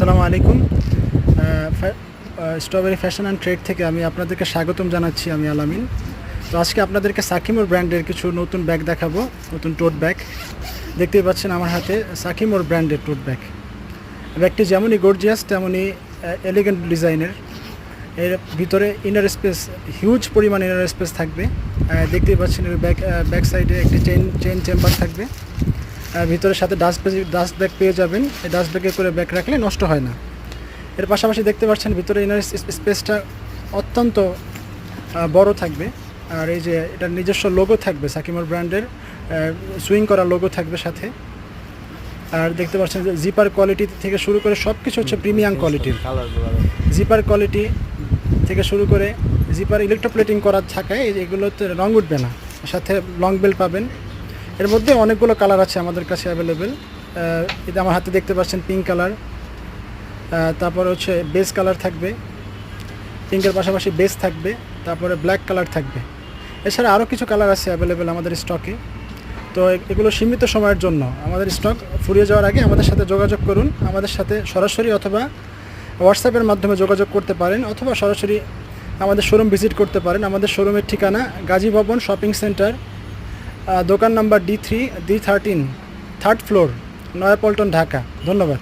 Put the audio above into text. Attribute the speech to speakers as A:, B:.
A: আসসালামু আলাইকুম। Strawberry fashion and trade থেকে আমি আপনাদেরকে স্বাগতম জানাচ্ছি। আমি আলামিন। তো আজকে আপনাদেরকে সাকিমোর ব্র্যান্ডের কিছু নতুন ব্যাগ দেখাবো, নতুন টোট ব্যাগ। দেখতেই পাচ্ছেন আমার হাতে সাকিমোর ব্র্যান্ডের টোট ব্যাগ। ব্যাগটি যেমনই গর্জিয়াস তেমনই এলিগেন্ট ডিজাইনের। এর ভিতরে ইনার স্পেস, হিউজ পরিমাণ ইনার স্পেস থাকবে। দেখতেই পাচ্ছেন এর ব্যাক সাইডে একটি চেইন চেম্বার থাকবে। ভিতরের সাথে ডাস্ট ব্যাগ পেয়ে যাবেন। এই ডাস্ট ব্যাগে করে ব্যাগ রাখলে নষ্ট হয় না। এর পাশাপাশি দেখতে পাচ্ছেন ভিতরে ইনার স্পেসটা অত্যন্ত বড় থাকবে। আর এই যে এটার নিজস্ব লোগো থাকবে, সাকিমোর ব্র্যান্ডের সুইং করা লোগো থাকবে সাথে। আর দেখতে পাচ্ছেন যে জিপার কোয়ালিটি থেকে শুরু করে সব কিছু হচ্ছে প্রিমিয়াম কোয়ালিটির। জিপার কোয়ালিটি থেকে শুরু করে জিপার ইলেকট্রোপ্লেটিং করা থাকায় এগুলোতে রং উঠবে না। সাথে লং বেল পাবেন। এর মধ্যে অনেকগুলো কালার আছে আমাদের কাছে অ্যাভেলেবেল। এটা আমার হাতে দেখতে পাচ্ছেন পিঙ্ক কালার, তারপরে হচ্ছে বেস কালার থাকবে, পিঙ্কের পাশাপাশি বেস থাকবে, তারপরে ব্ল্যাক কালার থাকবে। এছাড়া আরও কিছু কালার আছে অ্যাভেলেবেল আমাদের স্টকে। তো এগুলো সীমিত সময়ের জন্য, আমাদের স্টক ফুরিয়ে যাওয়ার আগে আমাদের সাথে যোগাযোগ করুন। আমাদের সাথে সরাসরি অথবা হোয়াটসঅ্যাপের মাধ্যমে যোগাযোগ করতে পারেন, অথবা সরাসরি আমাদের শোরুম ভিজিট করতে পারেন। আমাদের শোরুমের ঠিকানা গাজী ভবন শপিং সেন্টার, দোকান number D3, D13, 3rd floor, Naya Paltan, Dhaka. ধন্যবাদ।